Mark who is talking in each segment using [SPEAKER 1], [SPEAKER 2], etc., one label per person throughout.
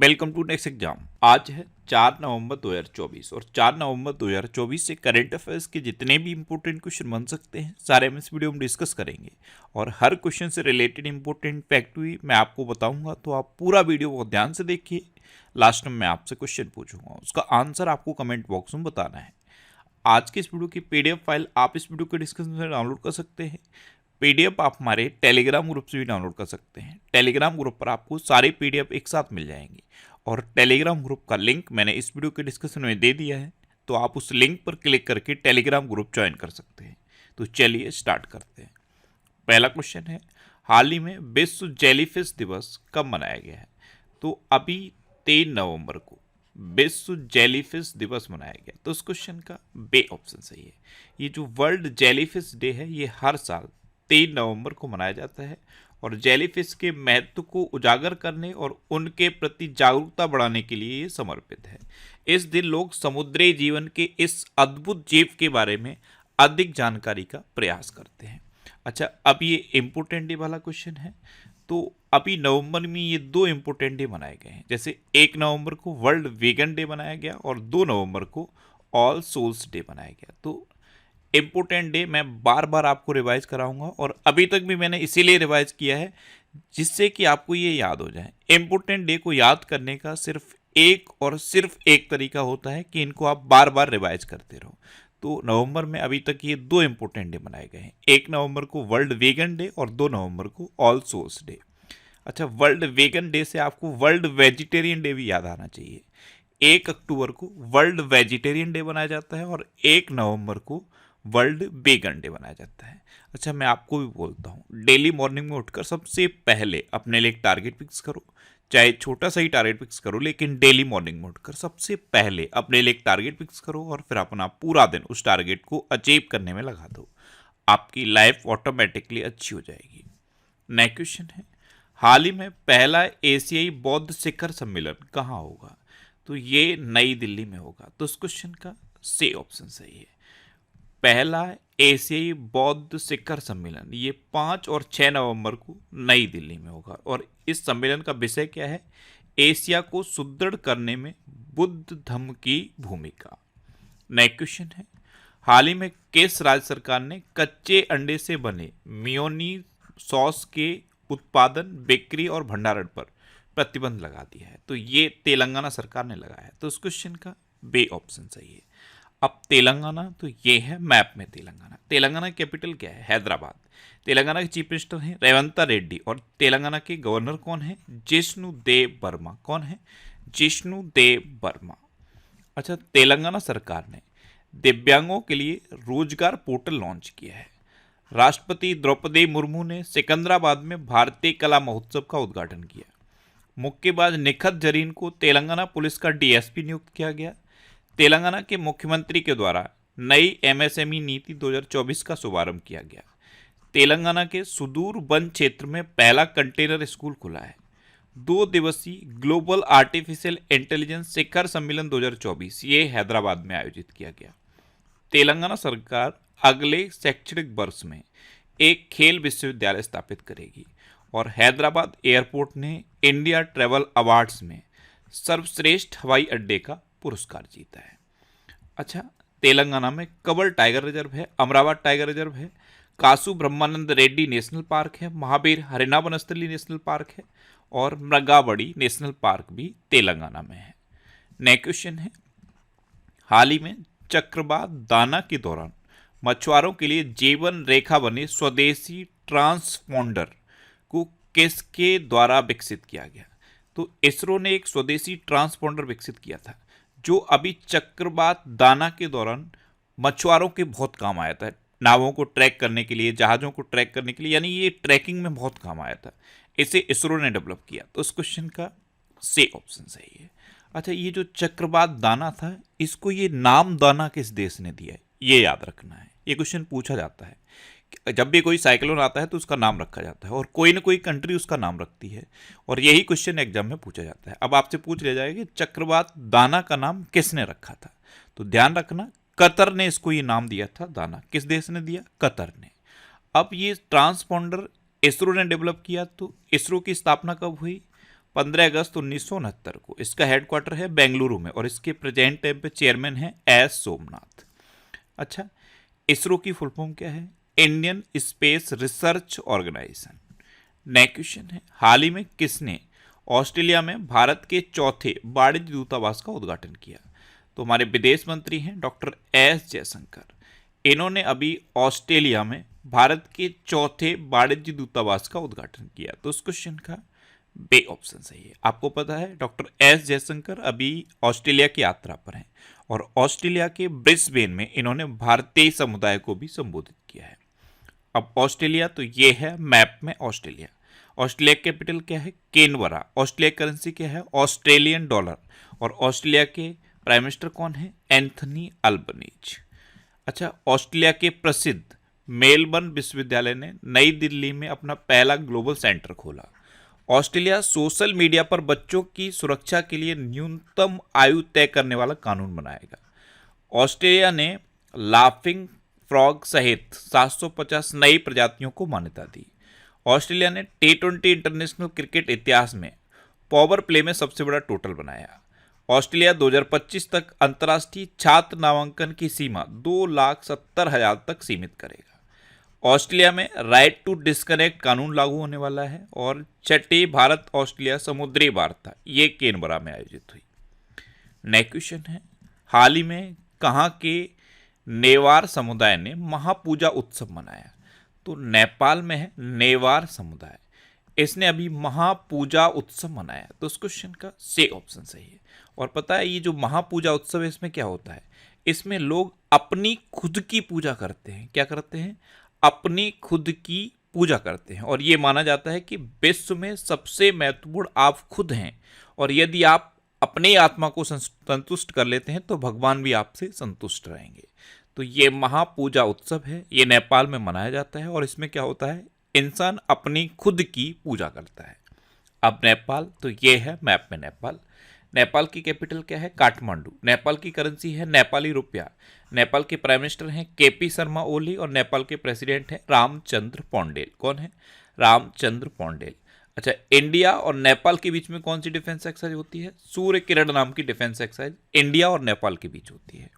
[SPEAKER 1] Welcome to next exam. आज है 4 नवंबर 2024 और 4 नवंबर 2024 से करंट अफेयर्स के जितने भी इंपॉर्टेंट क्वेश्चन बन सकते हैं सारे हम इस वीडियो में डिस्कस करेंगे और हर क्वेश्चन से रिलेटेड इंपॉर्टेंट फैक्ट भी मैं आपको बताऊंगा, तो आप पूरा वीडियो को ध्यान से देखिए। लास्ट में मैं आपसे क्वेश्चन पूछूंगा, उसका आंसर आपको कमेंट बॉक्स में बताना है। आज के इस वीडियो की पीडीएफ फाइल आप इस वीडियो के डिस्क्रिप्शन से डाउनलोड कर सकते हैं। पीडीएफ आप हमारे टेलीग्राम ग्रुप से भी डाउनलोड कर सकते हैं। टेलीग्राम ग्रुप पर आपको सारे पीडीएफ एक साथ मिल जाएंगे और टेलीग्राम ग्रुप का लिंक मैंने इस वीडियो के डिस्क्रिप्शन में दे दिया है, तो आप उस लिंक पर क्लिक करके टेलीग्राम ग्रुप ज्वाइन कर सकते हैं। तो चलिए स्टार्ट करते हैं। पहला क्वेश्चन है, हाल ही में विश्व जेलीफिश दिवस कब मनाया गया है? तो अभी 3 नवंबर को विश्व जेलीफिश दिवस मनाया गया। तो इस क्वेश्चन का बे ऑप्शन सही है। ये जो वर्ल्ड जेलीफिश डे है ये हर साल 3 नवंबर को मनाया जाता है और जेलीफिश के महत्व को उजागर करने और उनके प्रति जागरूकता बढ़ाने के लिए ये समर्पित है। इस दिन लोग समुद्री जीवन के इस अद्भुत जीव के बारे में अधिक जानकारी का प्रयास करते हैं। अच्छा, अब ये इम्पोर्टेंट डे वाला क्वेश्चन है। तो अभी नवंबर में ये 2 इम्पोर्टेंट डे मनाए गए हैं। जैसे 1 नवंबर को वर्ल्ड वीगन डे मनाया गया और 2 नवंबर को ऑल सोल्स डे मनाया गया। तो इम्पोर्टेंट डे मैं बार बार आपको रिवाइज कराऊंगा और अभी तक भी मैंने इसीलिए रिवाइज किया है जिससे कि आपको ये याद हो जाए। इम्पोर्टेंट डे को याद करने का सिर्फ एक तरीका होता है कि इनको आप बार बार रिवाइज करते रहो। तो नवंबर में अभी तक ये 2 इम्पोर्टेंट डे मनाए गए हैं। 1 नवंबर को वर्ल्ड वीगन डे और 2 नवंबर को ऑल सोल्स डे। अच्छा, वर्ल्ड वीगन डे से आपको वर्ल्ड वेजिटेरियन डे भी याद आना चाहिए। 1 अक्टूबर को वर्ल्ड वेजिटेरियन डे मनाया जाता है और 1 नवंबर को वर्ल्ड वीगन डे मनाया जाता है। अच्छा, मैं आपको भी बोलता हूँ, डेली मॉर्निंग में उठकर सबसे पहले अपने लिए एक टारगेट फिक्स करो। चाहे छोटा सा ही टारगेट फिक्स करो, लेकिन डेली मॉर्निंग में उठकर सबसे पहले अपने लिए एक टारगेट फिक्स करो और फिर अपना पूरा दिन उस टारगेट को अचीव करने में लगा दो। आपकी लाइफ ऑटोमेटिकली अच्छी हो जाएगी। नेक्स्ट क्वेश्चन है, हाल ही में पहला एशियाई बौद्ध शिखर सम्मेलन कहाँ होगा? तो ये नई दिल्ली में होगा। तो इस क्वेश्चन का सी ऑप्शन सही है। पहला एशियाई बौद्ध शिखर सम्मेलन ये 5 और 6 नवंबर को नई दिल्ली में होगा और इस सम्मेलन का विषय क्या है? एशिया को सुदृढ़ करने में बुद्ध धम्म की भूमिका। नेक्स्ट क्वेश्चन है, हाल ही में किस राज्य सरकार ने कच्चे अंडे से बने मेयोनीज सॉस के उत्पादन, बिक्री और भंडारण पर प्रतिबंध लगा दिया है? तो ये तेलंगाना सरकार ने लगाया है। तो इस क्वेश्चन का बे ऑप्शन सही है। अब तेलंगाना, तो ये है मैप में तेलंगाना। तेलंगाना की कैपिटल क्या है? हैदराबाद। तेलंगाना के चीफ मिनिस्टर हैं रेवंत रेड्डी और तेलंगाना के गवर्नर कौन है? जिष्णु देव वर्मा। कौन है? जिष्णु देव वर्मा। अच्छा, तेलंगाना सरकार ने दिव्यांगों के लिए रोजगार पोर्टल लॉन्च किया है। राष्ट्रपति द्रौपदी मुर्मू ने सिकंदराबाद में भारतीय कला महोत्सव का उद्घाटन किया। मुक्केबाज निखत जरीन को तेलंगाना पुलिस का डीएसपी नियुक्त किया गया। तेलंगाना के मुख्यमंत्री के द्वारा नई एमएसएमई नीति 2024 का शुभारंभ किया गया। तेलंगाना के सुदूर वन क्षेत्र में पहला कंटेनर स्कूल खुला है। 2 दिवसीय ग्लोबल आर्टिफिशियल इंटेलिजेंस शिखर सम्मेलन 2024 ये हैदराबाद में आयोजित किया गया। तेलंगाना सरकार अगले शैक्षणिक वर्ष में एक खेल विश्वविद्यालय स्थापित करेगी और हैदराबाद एयरपोर्ट ने इंडिया ट्रैवल अवार्ड्स में सर्वश्रेष्ठ हवाई अड्डे का पुरस्कार जीता है। अच्छा, तेलंगाना में कबर टाइगर रिजर्व है, अमरावती टाइगर रिजर्व है, कासु ब्रह्मानंद रेड्डी नेशनल पार्क है, महावीर हरिना वनस्थली नेशनल पार्क है और मृगावड़ी नेशनल पार्क भी तेलंगाना में है। नेक्स्ट क्वेश्चन है, हाल ही में चक्रवात दाना के दौरान मछुआरों के लिए जीवन रेखा बने स्वदेशी ट्रांसपोंडर को किसके द्वारा विकसित किया गया? तो इसरो ने एक स्वदेशी ट्रांसपोंडर विकसित किया था जो अभी चक्रवात दाना के दौरान मछुआरों के बहुत काम आया था। नावों को ट्रैक करने के लिए, जहाज़ों को ट्रैक करने के लिए, यानी ये ट्रैकिंग में बहुत काम आया था। इसे इसरो ने डेवलप किया। तो इस क्वेश्चन का सी ऑप्शन सही है। अच्छा, ये जो चक्रवात दाना था इसको ये नाम दाना किस देश ने दिया है? ये याद रखना है। ये क्वेश्चन पूछा जाता है। जब भी कोई साइक्लोन आता है तो उसका नाम रखा जाता है और कोई ना कोई कंट्री उसका नाम रखती है और यही क्वेश्चन एग्जाम में पूछा जाता है। अब आपसे पूछ लिया जाएगा कि चक्रवात दाना का नाम किसने रखा था? तो ध्यान रखना, कतर ने इसको ये नाम दिया था दाना। किस देश ने दिया? कतर ने। अब ये ट्रांसपोंडर इसरो ने डेवलप किया। तो इसरो की स्थापना कब हुई? 15 अगस्त 1969 को। इसका हेडक्वार्टर है बेंगलुरु में और इसके प्रेजेंट टाइम पे चेयरमैन है एस सोमनाथ। अच्छा, इसरो की फुल फॉर्म क्या है? Indian space research organisation. Next question है, हाल ही में किसने ऑस्ट्रेलिया में भारत के चौथे वाणिज्य दूतावास का उद्घाटन किया? तो हमारे विदेश मंत्री हैं डॉक्टर एस जयशंकर। इन्होंने अभी ऑस्ट्रेलिया में भारत के चौथे वाणिज्य दूतावास का उद्घाटन किया। तो इस क्वेश्चन का बे ऑप्शन सही है। आपको पता है डॉक्टर एस जयशंकर अभी ऑस्ट्रेलिया की यात्रा पर हैं और ऑस्ट्रेलिया के ब्रिस्बेन में इन्होंने भारतीय समुदाय को भी संबोधित किया है। अब ऑस्ट्रेलिया तो ये है मैप में ऑस्ट्रेलिया। ऑस्ट्रेलिया कैपिटल क्या है? कैनबरा। ऑस्ट्रेलिया करेंसी क्या है? Australian dollar. और ऑस्ट्रेलिया के प्राइम मिनिस्टर कौन है? Anthony Albanese. अच्छा, ऑस्ट्रेलिया के प्रसिद्ध मेलबर्न विश्वविद्यालय ने नई दिल्ली में अपना पहला ग्लोबल सेंटर खोला। ऑस्ट्रेलिया सोशल मीडिया पर बच्चों की सुरक्षा के लिए न्यूनतम आयु तय करने वाला कानून बनाएगा। ऑस्ट्रेलिया ने लाफिंग फ्रॉग सहित 750 नई प्रजातियों को मान्यता दी। ऑस्ट्रेलिया ने T20 इंटरनेशनल क्रिकेट इतिहास में पावर प्ले में सबसे बड़ा टोटल बनाया। ऑस्ट्रेलिया 2025 तक अंतर्राष्ट्रीय छात्र नामांकन की सीमा 2,70,000 तक सीमित करेगा। ऑस्ट्रेलिया में राइट टू डिस्कनेक्ट कानून लागू होने वाला है और छठी भारत ऑस्ट्रेलिया समुद्री वार्ता ये कैनबरा में आयोजित हुई। नेक्स्ट क्वेश्चन है, हाल ही में कहाँ के नेवार समुदाय ने महापूजा उत्सव मनाया? तो नेपाल में है नेवार समुदाय, इसने अभी महापूजा उत्सव मनाया। तो इस क्वेश्चन का से ऑप्शन सही है। और पता है ये जो महापूजा उत्सव है इसमें क्या होता है? इसमें लोग अपनी खुद की पूजा करते हैं। क्या करते हैं? अपनी खुद की पूजा करते हैं और ये माना जाता है कि विश्व में सबसे महत्वपूर्ण आप खुद हैं और यदि आप अपने आत्मा को संतुष्ट कर लेते हैं तो भगवान भी आपसे संतुष्ट रहेंगे। तो ये महापूजा उत्सव है, ये नेपाल में मनाया जाता है और इसमें क्या होता है? इंसान अपनी खुद की पूजा करता है। अब नेपाल तो ये है मैप में नेपाल। नेपाल की कैपिटल क्या है? काठमांडू। नेपाल की करेंसी है नेपाली रुपया। नेपाल के प्राइम मिनिस्टर हैं केपी शर्मा ओली और नेपाल के प्रेसिडेंट हैं रामचंद्र पौंडेल। कौन है? रामचंद्र पौंडेल। अच्छा, इंडिया और नेपाल के बीच में कौन सी डिफेंस एक्सरसाइज होती है? सूर्य किरण नाम की डिफेंस एक्सरसाइज इंडिया और नेपाल के बीच होती है।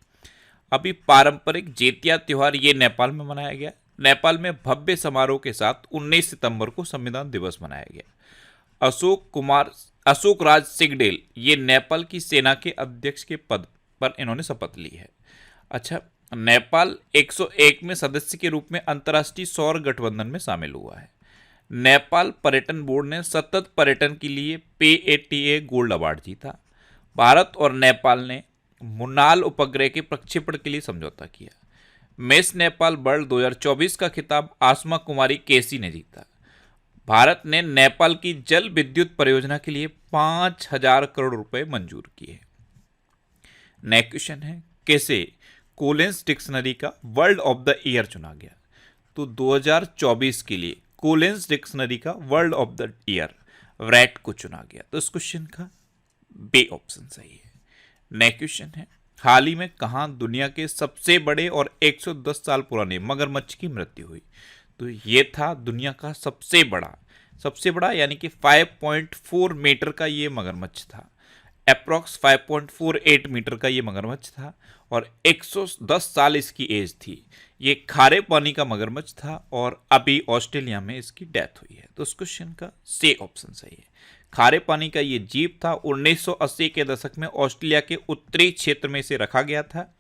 [SPEAKER 1] अभी पारंपरिक जेतिया त्योहार ये नेपाल में मनाया गया। नेपाल में भव्य समारोह के साथ 19 सितंबर को संविधान दिवस मनाया गया। अशोक राज सिंगडेल ये नेपाल की सेना के अध्यक्ष के पद पर इन्होंने शपथ ली है। अच्छा, नेपाल 101 में सदस्य के रूप में अंतर्राष्ट्रीय सौर गठबंधन में शामिल हुआ है। नेपाल पर्यटन बोर्ड ने सतत पर्यटन के लिए PATA गोल्ड अवार्ड जीता। भारत और नेपाल ने मुन्नाल उपग्रह के प्रक्षेपण के लिए समझौता किया। मिस नेपाल वर्ल्ड 2024 का खिताब आसमा कुमारी केसी ने जीता। भारत ने नेपाल की जल विद्युत परियोजना के लिए 5,000 करोड़ रुपए मंजूर किए। नेक्स्ट क्वेश्चन है, कैसे कोलिंस डिक्शनरी का वर्ल्ड ऑफ द ईयर चुना गया? तो 2024 के लिए कोलिंस डिक्शनरी का world of the year rat को चुना गया। तो इस क्वेश्चन का बे ऑप्शन सही है। नेक्स्ट क्वेश्चन है, हाल ही में कहाँ दुनिया के सबसे बड़े और 110 साल पुराने मगरमच्छ की मृत्यु हुई? तो ये था दुनिया का सबसे बड़ा यानी कि 5.4 मीटर का ये मगरमच्छ था। अप्रॉक्स 5.48 मीटर का ये मगरमच्छ था और 110 साल इसकी एज थी। ये खारे पानी का मगरमच्छ था और अभी ऑस्ट्रेलिया में इसकी डेथ हुई है। तो इस क्वेश्चन का से ऑप्शन सही है। खारे पानी का ये जीव था। 1980 के दशक में ऑस्ट्रेलिया के उत्तरी क्षेत्र में इसे रखा गया था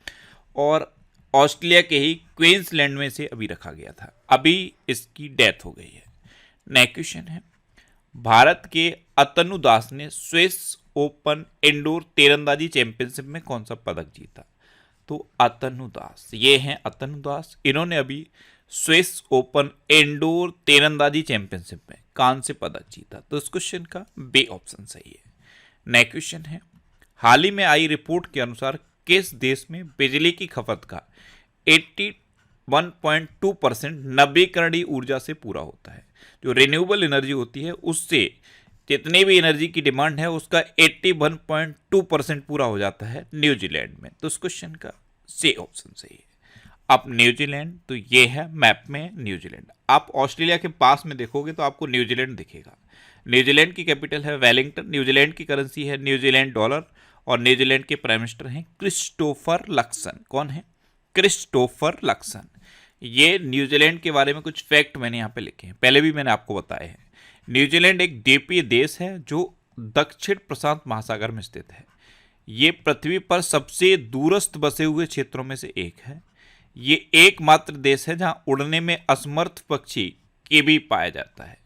[SPEAKER 1] और ऑस्ट्रेलिया के ही क्वींसलैंड में से अभी रखा गया था। अभी इसकी डेथ हो गई है। नेक्स्ट क्वेश्चन है, भारत के अतनु दास ने स्विस ओपन इंडोर तीरंदाजी चैंपियनशिप में कौन सा पदक जीता? तो अतनु दास, ये हैं अतनु दास। इन्होंने अभी स्विस ओपन इंडोर तीरंदाजी चैंपियनशिप में कांस्य पदक जीता। तो इस क्वेश्चन का बे ऑप्शन सही है। नेक्स्ट क्वेश्चन है, हाल ही में आई रिपोर्ट के अनुसार किस देश में बिजली की खपत का 81.2% नवीकरणीय ऊर्जा से पूरा होता है? जो रिन्यूएबल एनर्जी होती है उससे जितनी भी एनर्जी की डिमांड है उसका 81.2% पूरा हो जाता है न्यूजीलैंड में। तो इस क्वेश्चन का से ऑप्शन सही है। अब न्यूजीलैंड, तो ये है मैप में न्यूजीलैंड। आप ऑस्ट्रेलिया के पास में देखोगे तो आपको न्यूजीलैंड दिखेगा। न्यूजीलैंड की कैपिटल है वेलिंगटन, न्यूजीलैंड की करेंसी है न्यूजीलैंड डॉलर, और न्यूजीलैंड के प्राइम मिनिस्टर हैं क्रिस्टोफर लक्सन। कौन है? Christopher Luxon. ये न्यूजीलैंड के बारे में कुछ फैक्ट मैंने यहाँ पे लिखे हैं, पहले भी मैंने आपको बताए हैं। न्यूजीलैंड एक द्वीपीय देश है जो दक्षिण प्रशांत महासागर में स्थित है। ये पृथ्वी पर सबसे दूरस्थ बसे हुए क्षेत्रों में से एक है। ये एकमात्र देश है जहां उड़ने में असमर्थ पक्षी के भी पाया जाता है।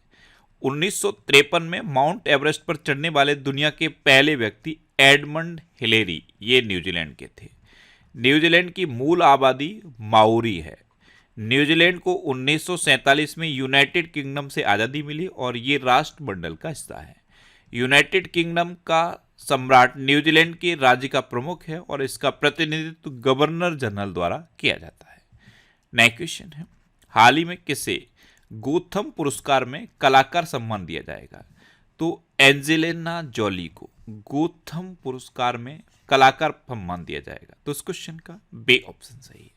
[SPEAKER 1] 1953 में माउंट एवरेस्ट पर चढ़ने वाले दुनिया के पहले व्यक्ति एडमंड हिलेरी ये न्यूजीलैंड के थे। न्यूजीलैंड की मूल आबादी माओरी है। न्यूजीलैंड को 1947 में यूनाइटेड किंगडम से आज़ादी मिली और ये राष्ट्रमंडल का हिस्सा है। यूनाइटेड किंगडम का सम्राट न्यूजीलैंड के राज्य का प्रमुख है और इसका प्रतिनिधित्व गवर्नर जनरल द्वारा किया जाता है। नेक्स्ट क्वेश्चन है, हाल ही में किसे गोथम पुरस्कार में कलाकार सम्मान दिया जाएगा? तो एंजेलिना जॉली को गोथम पुरस्कार में कलाकार सम्मान दिया जाएगा। तो इस क्वेश्चन का बे ऑप्शन सही है,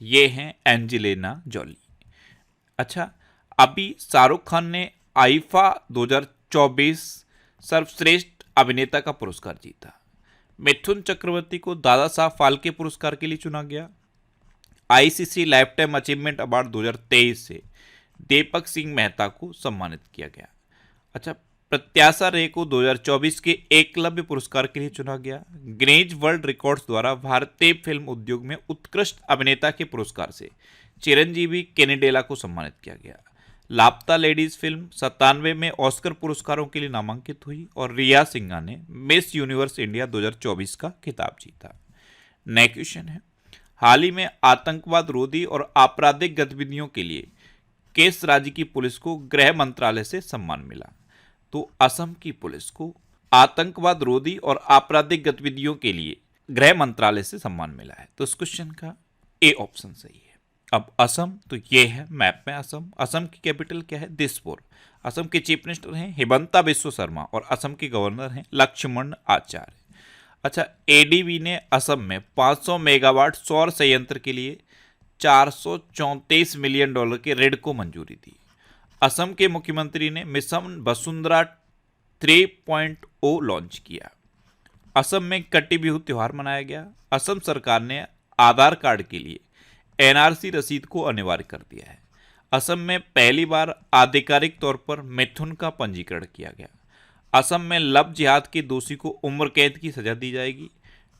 [SPEAKER 1] ये हैं एंजेलिना जॉली। अच्छा, अभी शाहरुख खान ने आईफा 2024 सर्वश्रेष्ठ अभिनेता का पुरस्कार जीता। मिथुन चक्रवर्ती को दादा साहब फाल्के पुरस्कार के लिए चुना गया। ICC life time achievement award 2023 से दीपक सिंह मेहता को सम्मानित किया गया। अच्छा, प्रत्याशा रे को 2024 के एकलव्य पुरस्कार के लिए चुना गया। गिनीज वर्ल्ड रिकॉर्ड्स द्वारा भारतीय फिल्म उद्योग में उत्कृष्ट अभिनेता के पुरस्कार से चिरंजीवी केनेडेला को सम्मानित किया गया। लापता लेडीज फिल्म 97 में ऑस्कर पुरस्कारों के लिए नामांकित हुई और रिया सिंघा ने मिस यूनिवर्स इंडिया 2024 का खिताब जीता। नेक्स्ट क्वेश्चन है, हाल ही में आतंकवाद रोधी और आपराधिक गतिविधियों के लिए किस राज्य की पुलिस को गृह मंत्रालय से सम्मान मिला? तो असम की पुलिस को आतंकवाद रोधी और आपराधिक गतिविधियों के लिए गृह मंत्रालय से सम्मान मिला है। तो इस क्वेश्चन का ए ऑप्शन सही है। अब असम, तो ये है मैप में असम। असम की कैपिटल क्या है? दिसपुर। असम के चीफ मिनिस्टर हैं हिमंता बिस्वा शर्मा और असम के गवर्नर हैं लक्ष्मण आचार्य। अच्छा, एडीबी ने असम में 500 मेगावाट सौर संयंत्र के लिए $434 मिलियन के ऋण को मंजूरी दी। असम के मुख्यमंत्री ने मिशन वसुंधरा 3.0 लॉन्च किया। असम में कट्टी बिहू त्यौहार मनाया गया। असम सरकार ने आधार कार्ड के लिए एनआरसी रसीद को अनिवार्य कर दिया है। असम में पहली बार आधिकारिक तौर पर मिथुन का पंजीकरण किया गया। असम में लव जिहाद के दोषी को उम्र कैद की सजा दी जाएगी।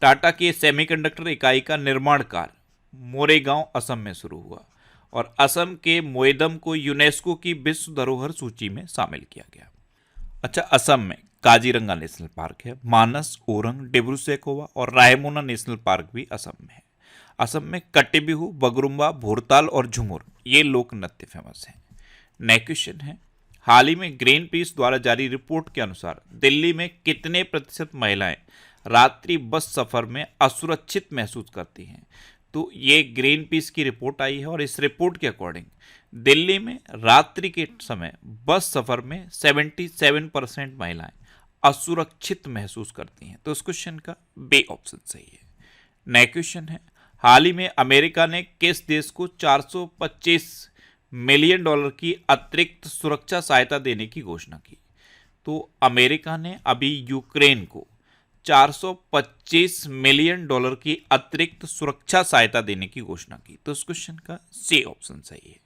[SPEAKER 1] टाटा के सेमीकंडक्टर इकाई का निर्माण कार्य मोरेगांव असम में शुरू हुआ और असम के मोएदम को यूनेस्को की विश्व धरोहर सूची में शामिल किया गया। अच्छा, असम में काजीरंगा नेशनल पार्क है, मानस, ओरंग, डिब्रू सैखोवा और रायमोना नेशनल पार्क भी असम में है। असम में कट्टी बिहू, बगरुम्बा, भोरताल और झुमुर ये लोक नृत्य फेमस हैं। नेक्स्ट क्वेश्चन है, हाल ही में ग्रीन पीस द्वारा जारी रिपोर्ट के अनुसार दिल्ली में कितने प्रतिशत महिलाएं रात्रि बस सफर में असुरक्षित महसूस करती हैं? तो ये ग्रीन पीस की रिपोर्ट आई है और इस रिपोर्ट के अकॉर्डिंग दिल्ली में रात्रि के समय बस सफर में 77% महिलाएं असुरक्षित महसूस करती हैं। तो इस क्वेश्चन का बे ऑप्शन सही है। नेक्स्ट क्वेश्चन है, हाल ही में अमेरिका ने किस देश को $425 मिलियन की अतिरिक्त सुरक्षा सहायता देने की घोषणा की? तो अमेरिका ने अभी यूक्रेन को $425 मिलियन की अतिरिक्त सुरक्षा सहायता देने की घोषणा की। तो इस क्वेश्चन का सी ऑप्शन सही है।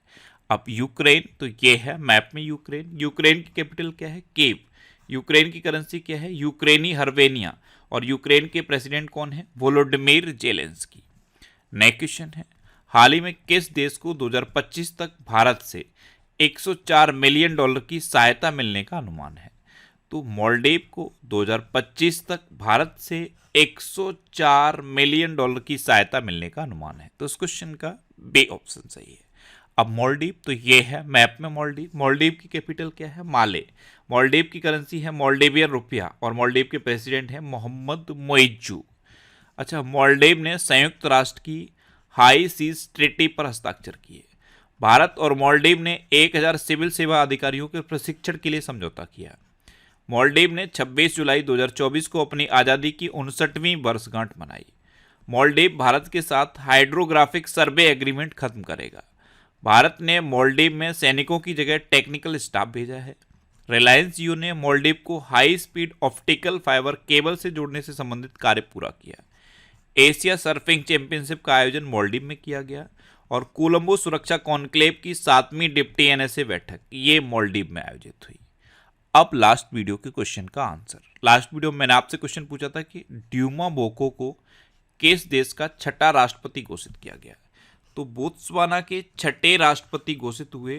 [SPEAKER 1] अब यूक्रेन, तो ये है मैप में यूक्रेन। यूक्रेन की कैपिटल क्या है? कीव। यूक्रेन की करेंसी क्या है? यूक्रेनी हर्वेनिया। और यूक्रेन के प्रेसिडेंट कौन है? Volodymyr Zelensky. नेक्स्ट क्वेश्चन है, हाल ही में किस देश को 2025 तक भारत से $104 मिलियन की सहायता मिलने का अनुमान है? तो मालदीव को 2025 तक भारत से $104 मिलियन की सहायता मिलने का अनुमान है। तो इस क्वेश्चन का बे ऑप्शन सही है। अब मालदीव, तो ये है मैप में मालदीव। मालदीव की कैपिटल क्या है? माले। मालदीव की करेंसी है मालदीवियन रुपया और मालदीव के प्रेसिडेंट हैं मोहम्मद मोइज्जू। अच्छा, मालदीव ने संयुक्त राष्ट्र की हाई सीज ट्रीटी पर हस्ताक्षर किए। भारत और मालदीव ने 1000 सिविल सेवा अधिकारियों के प्रशिक्षण के लिए समझौता किया। मालदीव ने 26 जुलाई 2024 को अपनी आज़ादी की 59वीं वर्षगांठ मनाई। मालदीव भारत के साथ हाइड्रोग्राफिक सर्वे एग्रीमेंट खत्म करेगा। भारत ने मालदीव में सैनिकों की जगह टेक्निकल स्टाफ भेजा है। रिलायंस जियो ने मालदीव को high speed optical fibre cable से जोड़ने से संबंधित कार्य पूरा किया। एशिया सर्फिंग चैंपियनशिप का आयोजन मालदीव में किया गया। और कोलंबो सुरक्षा कॉन्क्लेव की 7वीं डिप्टी एनएसए बैठक ये मालदीव में आयोजित हुई। अब लास्ट वीडियो के क्वेश्चन का आंसर। लास्ट वीडियो में मैंने आपसे क्वेश्चन पूछा था कि ड्यूमा बोको को किस देश का छठा राष्ट्रपति घोषित किया गया। तो बोत्सवाना के छठे राष्ट्रपति घोषित हुए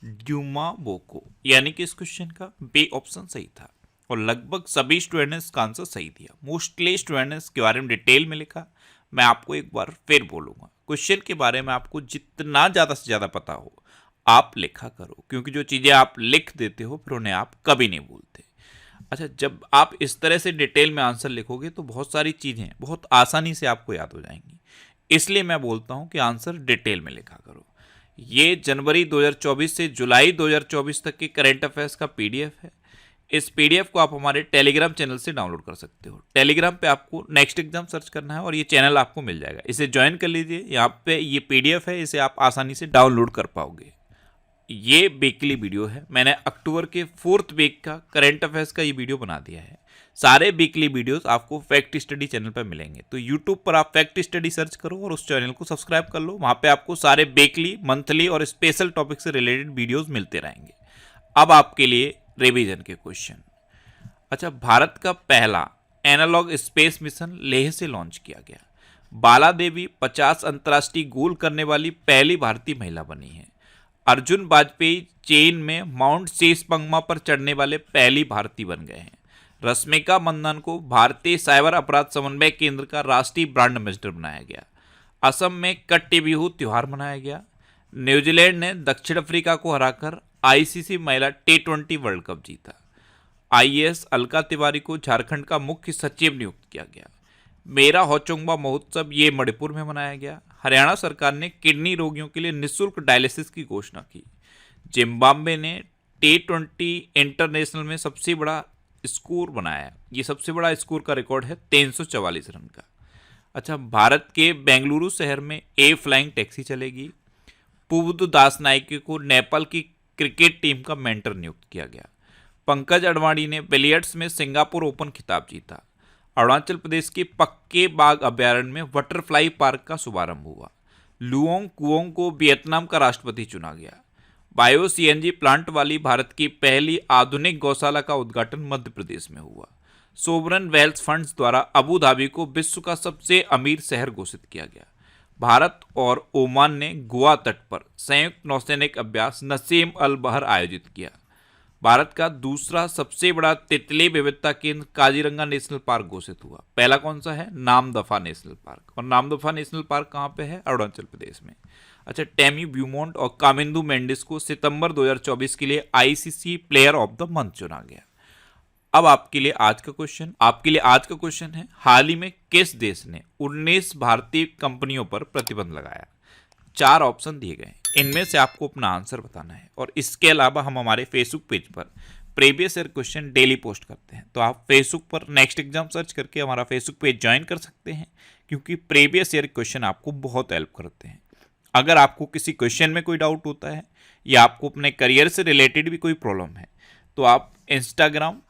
[SPEAKER 1] ड्यूमा बोको, यानी कि इस क्वेश्चन का बी ऑप्शन सही था। और लगभग सभी स्टूडेंट ने इसका आंसर सही दिया। मोस्टली स्टूडेंट ने इसके बारे में डिटेल में लिखा। मैं आपको एक बार फिर बोलूंगा, क्वेश्चन के बारे में आपको जितना ज़्यादा से ज़्यादा पता हो आप लिखा करो, क्योंकि जो चीज़ें आप लिख देते हो फिर उन्हें आप कभी नहीं भूलते। अच्छा, जब आप इस तरह से डिटेल में आंसर लिखोगे तो बहुत सारी चीज़ें बहुत आसानी से आपको याद हो जाएंगी। इसलिए मैं बोलता हूँ कि आंसर डिटेल में लिखा करो। ये जनवरी 2024 से जुलाई 2024 तक के करंट अफेयर्स का पीडीएफ है। इस पीडीएफ को आप हमारे टेलीग्राम चैनल से डाउनलोड कर सकते हो। टेलीग्राम पे आपको नेक्स्ट एग्जाम सर्च करना है और ये चैनल आपको मिल जाएगा। इसे ज्वाइन कर लीजिए। यहाँ पे ये पीडीएफ है, इसे आप आसानी से डाउनलोड कर पाओगे। ये वीकली वीडियो है। मैंने अक्टूबर के 4th वीक का करंट अफेयर्स का ये वीडियो बना दिया है। सारे वीकली वीडियोस आपको फैक्ट स्टडी चैनल पर मिलेंगे। तो यूट्यूब पर आप फैक्ट स्टडी सर्च करो और उस चैनल को सब्सक्राइब कर लो। वहाँ पे आपको सारे वीकली, मंथली और स्पेशल टॉपिक से रिलेटेड वीडियोस मिलते रहेंगे। अब आपके लिए रिवीजन के क्वेश्चन। अच्छा, भारत का पहला एनालॉग स्पेस मिशन लेह से लॉन्च किया गया। बाला देवी 50 अंतर्राष्ट्रीय गोल करने वाली पहली भारतीय महिला बनी है। अर्जुन वाजपेयी चीन में माउंट शीशपंगमा पर चढ़ने वाले पहली भारतीय बन गए हैं। रश्मिका मंदाना को भारतीय साइबर अपराध समन्वय केंद्र का राष्ट्रीय ब्रांड एम्बेसडर बनाया गया। असम में कट्टी बिहू त्योहार मनाया गया। न्यूजीलैंड ने दक्षिण अफ्रीका को हराकर आईसीसी महिला T20 वर्ल्ड कप जीता। आईएएस अलका तिवारी को झारखंड का मुख्य सचिव नियुक्त किया गया। मेरा हौचोंगबा महोत्सव ये मणिपुर में मनाया गया। हरियाणा सरकार ने किडनी रोगियों के लिए निःशुल्क डायलिसिस की घोषणा की। जिम्बाब्वे ने T20 इंटरनेशनल में सबसे बड़ा स्कोर बनाया। ये सबसे बड़ा स्कोर का रिकॉर्ड है 344 रन का। अच्छा, भारत के बेंगलुरु शहर में ए फ्लाइंग टैक्सी चलेगी। पुबुदु दास नायके को नेपाल की क्रिकेट टीम का मेंटर नियुक्त किया गया। पंकज अडवाणी ने बिलियर्ड्स में सिंगापुर ओपन खिताब जीता। अरुणाचल प्रदेश के पक्के बाग अभ्यारण्य में बटरफ्लाई पार्क का शुभारंभ हुआ। लुओंग कुओंग को वियतनाम का राष्ट्रपति चुना गया। बायो सीएनजी प्लांट वाली भारत की पहली आधुनिक गौशाला का उद्घाटन मध्य प्रदेश में हुआ। सोवरन वेल्थ फंड्स द्वारा अबू धाबी को विश्व का सबसे अमीर शहर घोषित किया गया। भारत और ओमान ने गोवा तट पर संयुक्त नौसैनिक अभ्यास नसीम अल बहर आयोजित किया। भारत का दूसरा सबसे बड़ा तितली विविधता केंद्र काजीरंगा नेशनल पार्क घोषित हुआ। पहला कौन सा है? Namdapha national park. और नामदफा नेशनल पार्क कहाँ पे है? अरुणाचल प्रदेश में। अच्छा, टेमी ब्यूमोंट और कामिंदू मेंडिस को सितंबर 2024 के लिए ICC player of the month चुना गया। अब आपके लिए आज का क्वेश्चन है, हाल ही में किस देश ने 19 भारतीय कंपनियों पर प्रतिबंध लगाया? 4 ऑप्शन दिए गए, इनमें से आपको अपना आंसर बताना है। और इसके अलावा हम हमारे फेसबुक पेज पर previous year question daily post करते हैं, तो आप फेसबुक पर नेक्स्ट एग्जाम सर्च करके हमारा फेसबुक पेज ज्वाइन कर सकते हैं, क्योंकि प्रीवियस ईयर क्वेश्चन आपको बहुत हेल्प करते हैं। अगर आपको किसी क्वेश्चन में कोई डाउट होता है या आपको अपने करियर से रिलेटेड भी कोई प्रॉब्लम है, तो आप इंस्टाग्राम,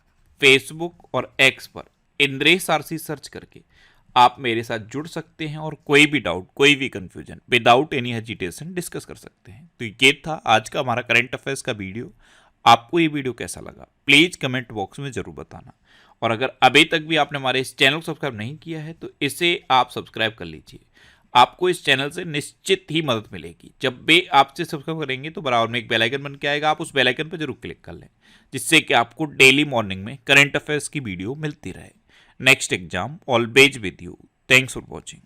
[SPEAKER 1] फेसबुक और एक्स पर इंद्रेश आरसी सर्च करके आप मेरे साथ जुड़ सकते हैं और कोई भी डाउट, कोई भी confusion without any hesitation discuss कर सकते हैं। तो ये था आज का हमारा करंट अफेयर्स का वीडियो। आपको ये वीडियो कैसा लगा प्लीज़ कमेंट बॉक्स में ज़रूर बताना। और अगर अभी तक भी आपने हमारे इस चैनल को सब्सक्राइब नहीं किया है तो इसे आप सब्सक्राइब कर लीजिए। आपको इस चैनल से निश्चित ही मदद मिलेगी। जब भी आपसे सब्सक्राइब करेंगे तो बराबर में एक बेल आइकन बन के आएगा, आप उस बेल आइकन पर जरूर क्लिक कर लें, जिससे कि आपको डेली मॉर्निंग में करंट अफेयर्स की वीडियो मिलती रहे। Next exam always with you. Thanks for watching.